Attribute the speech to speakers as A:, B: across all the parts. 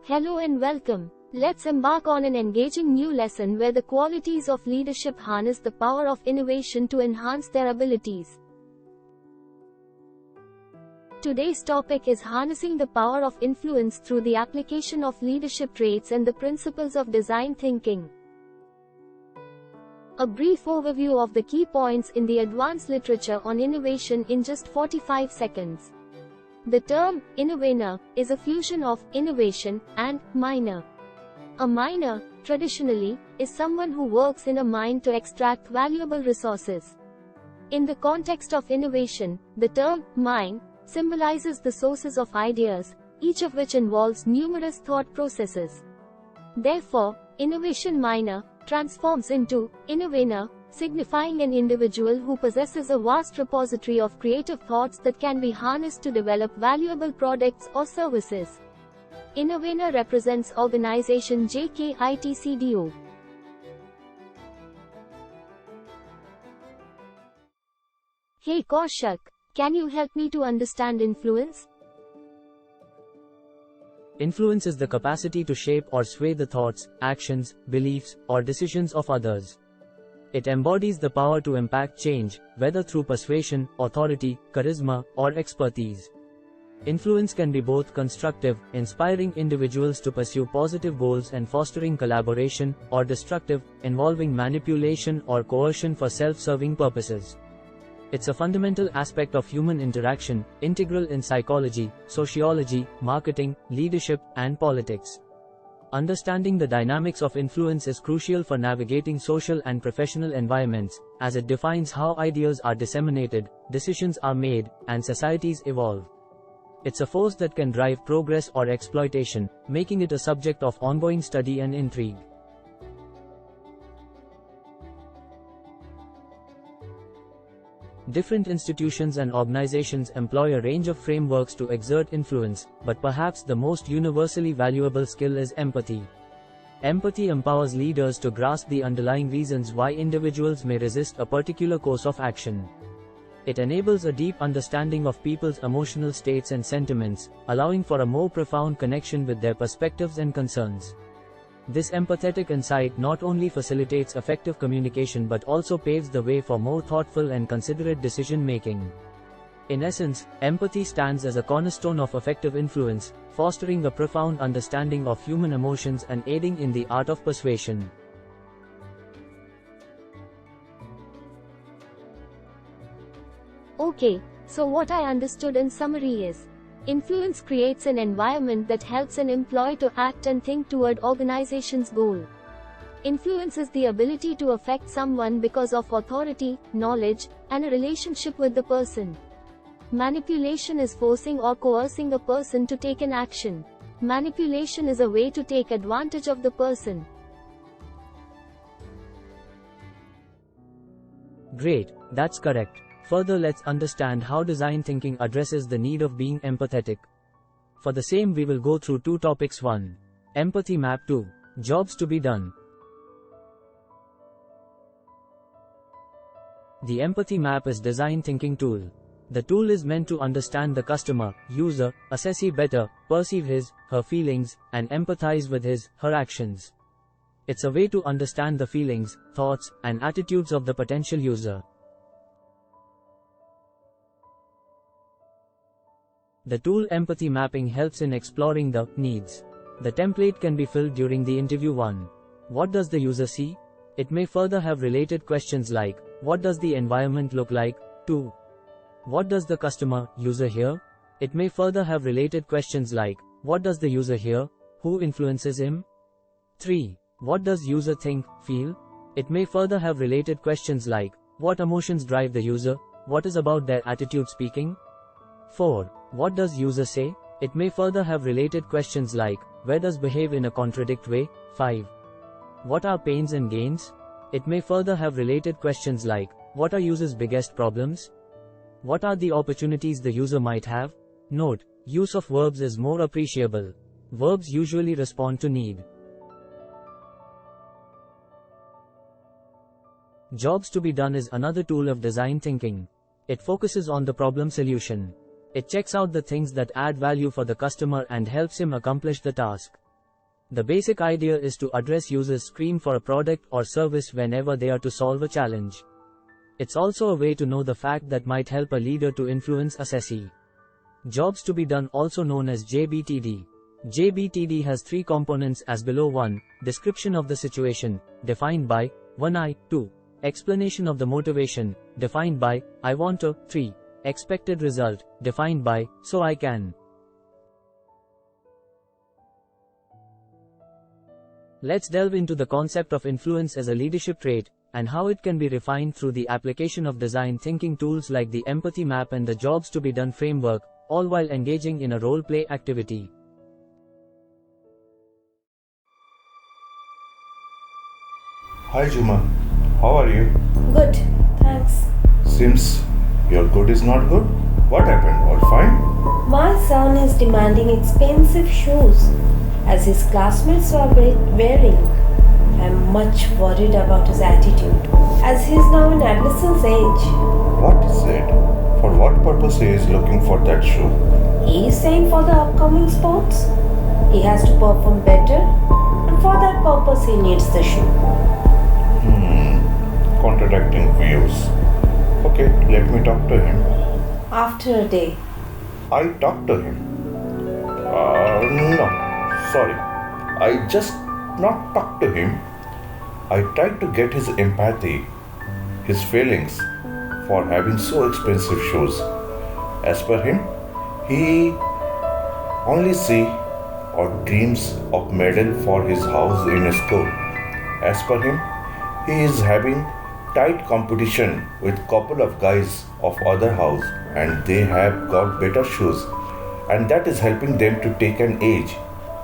A: Hello and welcome. Let's embark on an engaging new lesson where the qualities of leadership harness the power of innovation to enhance their abilities. Today's topic is harnessing the power of influence through the application of leadership traits and the principles of design thinking. A brief overview of the key points in the advanced literature on innovation in just 45 seconds. The term Innovaner is a fusion of innovation and miner. A miner, traditionally, is someone who works in a mine to extract valuable resources. In the context of innovation, the term mine symbolizes the sources of ideas, each of which involves numerous thought processes. Therefore, innovation miner transforms into Innovaner, signifying an individual who possesses a vast repository of creative thoughts that can be harnessed to develop valuable products or services. Innovaner represents organization JKITCDO. Hey Kaushik, can you help me to understand influence?
B: Influence is the capacity to shape or sway the thoughts, actions, beliefs, or decisions of others. It embodies the power to impact change, whether through persuasion, authority, charisma, or expertise. Influence can be both constructive, inspiring individuals to pursue positive goals and fostering collaboration, or destructive, involving manipulation or coercion for self-serving purposes. It's a fundamental aspect of human interaction, integral in psychology, sociology, marketing, leadership, and politics. Understanding the dynamics of influence is crucial for navigating social and professional environments, as it defines how ideas are disseminated, decisions are made, and societies evolve. It's a force that can drive progress or exploitation, making it a subject of ongoing study and intrigue. Different institutions and organizations employ a range of frameworks to exert influence, but perhaps the most universally valuable skill is empathy. Empathy empowers leaders to grasp the underlying reasons why individuals may resist a particular course of action. It enables a deep understanding of people's emotional states and sentiments, allowing for a more profound connection with their perspectives and concerns. This empathetic insight not only facilitates effective communication but also paves the way for more thoughtful and considerate decision-making. In essence, empathy stands as a cornerstone of effective influence, fostering a profound understanding of human emotions and aiding in the art of persuasion.
A: Okay, so what I understood in summary is, influence creates an environment that helps an employee to act and think toward organization's goal. Influence is the ability to affect someone because of authority, knowledge, and a relationship with the person. Manipulation is forcing or coercing a person to take an action. Manipulation is a way to take advantage of the person.
B: Great, that's correct. Further, let's understand how design thinking addresses the need of being empathetic. For the same, we will go through two topics. 1. Empathy map. 2. Jobs to be done. The empathy map is design thinking tool. The tool is meant to understand the customer, user, assess him better, perceive his, her feelings, and empathize with his, her actions. It's a way to understand the feelings, thoughts, and attitudes of the potential user. The tool empathy mapping helps in exploring the needs. The template can be filled during the interview. 1. What does the user see? It may further have related questions like, what does the environment look like? 2. What does the customer, user hear? It may further have related questions like, what does the user hear? Who influences him? 3. What does user think, feel? It may further have related questions like, what emotions drive the user? What is about their attitude speaking? 4. What does user say? It may further have related questions like, where does behave in a contradict way? 5. What are pains and gains? It may further have related questions like, what are user's biggest problems? What are the opportunities the user might have? Note, use of verbs is more appreciable. Verbs usually respond to need. Jobs to be done is another tool of design thinking. It focuses on the problem solution. It checks out the things that add value for the customer and helps him accomplish the task. The basic idea is to address users' scream for a product or service whenever they are to solve a challenge. It's also a way to know the fact that might help a leader to influence assessee. Jobs to be done, also known as JBTD. JBTD has three components as below. 1. Description of the situation, defined by 1I. 2. Explanation of the motivation, defined by I want to. 3. Expected result, defined by so I can. Let's delve into the concept of influence as a leadership trait, and how it can be refined through the application of design thinking tools like the empathy map and the jobs to be done framework, all while engaging in a role-play activity.
C: Hi Juma, how are you?
D: Good, thanks.
C: Seems your good is not good. What happened? All fine?
D: My son is demanding expensive shoes as his classmates are wearing. I'm much worried about his attitude as he is now in adolescence age.
C: What is it? For what purpose he is looking for that shoe?
D: He is saying for the upcoming sports. He has to perform better, and for that purpose he needs the shoe.
C: Contradicting views. Okay, let me talk to him.
D: After a day.
C: I talked to him. No, sorry. I just not talked to him. I tried to get his empathy, his feelings for having so expensive shoes. As per him, he only see or dreams of medal for his house in school. As per him, he is having tight competition with couple of guys of other house, and they have got better shoes, and that is helping them to take an edge,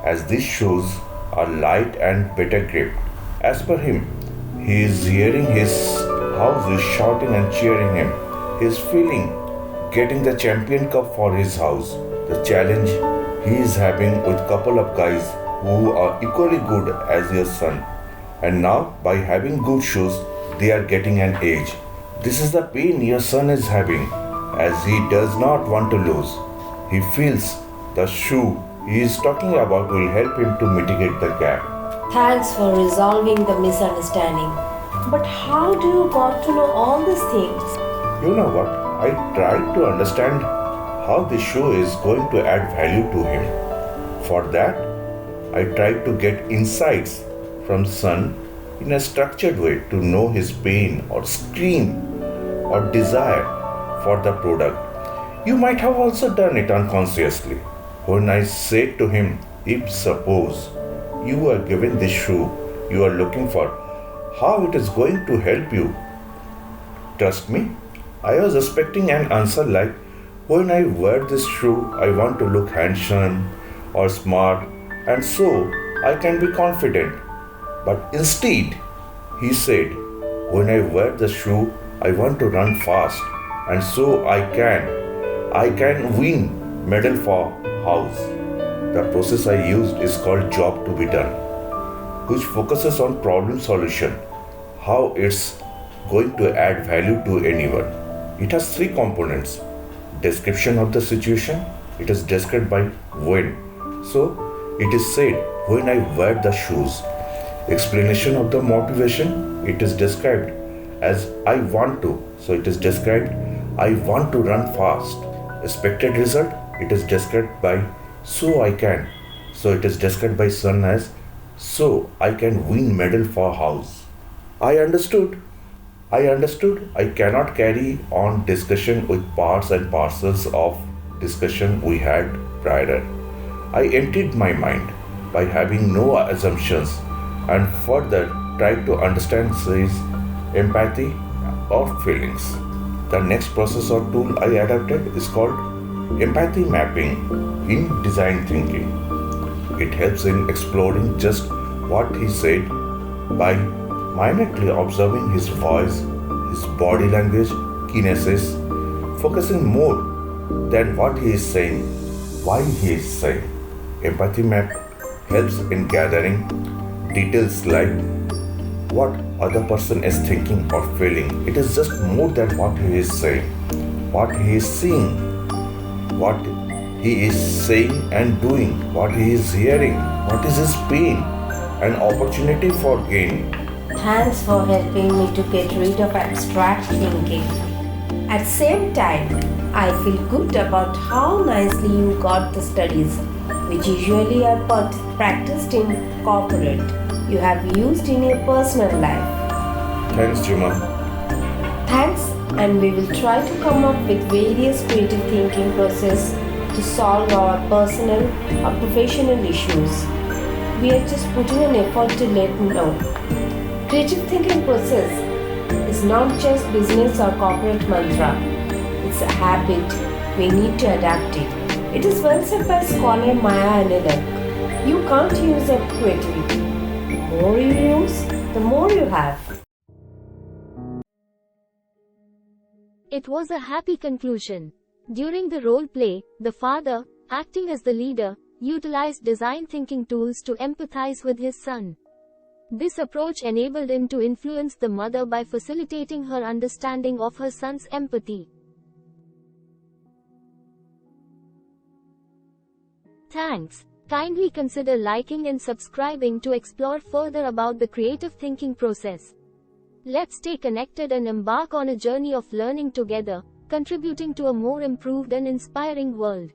C: as these shoes are light and better grip. As per him, he is hearing his house is shouting and cheering him. He is feeling getting the champion cup for his house. The challenge he is having with couple of guys who are equally good as your son, and now by having good shoes they are getting an edge. This is the pain your son is having, as he does not want to lose. He feels the shoe he is talking about will help him to mitigate the gap.
D: Thanks for resolving the misunderstanding. But how do you got to know all these things?
C: You know what? I tried to understand how this shoe is going to add value to him. For that, I tried to get insights from son in a structured way to know his pain or scream or desire for the product. You might have also done it unconsciously. When I said to him, if suppose you are given this shoe you are looking for, how it is going to help you? Trust me, I was expecting an answer like, when I wear this shoe I want to look handsome or smart, and so I can be confident. But instead, he said, when I wear the shoe, I want to run fast, and so I can win medal for house. The process I used is called job to be done, which focuses on problem solution, how it's going to add value to anyone. It has three components. Description of the situation, it is described by when. So, it is said, when I wear the shoes. Explanation of the motivation, it is described as I want to. So it is described, I want to run fast. Expected result, it is described by so I can. So it is described by son as so I can win medal for house. I understood I cannot carry on discussion with parts and parcels of discussion we had prior. I emptied my mind by having no assumptions and further tried to understand his empathy or feelings. The next process or tool I adapted is called empathy mapping in design thinking. It helps in exploring just what he said by minutely observing his voice, his body language, kinesis, focusing more than what he is saying, why he is saying. Empathy map helps in gathering details like what other person is thinking or feeling. It is just more than what he is saying, what he is seeing, what he is saying and doing, what he is hearing, what is his pain, an opportunity for gain.
D: Thanks for helping me to get rid of abstract thinking. At the same time, I feel good about how nicely you got the studies, which usually are practiced in corporate, you have used in your personal life.
C: Thanks, Juma.
D: Thanks, and we will try to come up with various creative thinking process to solve our personal or professional issues. We are just putting an effort to let you know. Creative thinking process is not just business or corporate mantra. It's a habit. We need to adapt it. It is well said by scholar Maya Anilak. You can't use up creativity. The more you use, the more you have.
A: It was a happy conclusion. During the role play, the father, acting as the leader, utilized design thinking tools to empathize with his son. This approach enabled him to influence the mother by facilitating her understanding of her son's empathy. Thanks. Kindly consider liking and subscribing to explore further about the creative thinking process. Let's stay connected and embark on a journey of learning together, contributing to a more improved and inspiring world.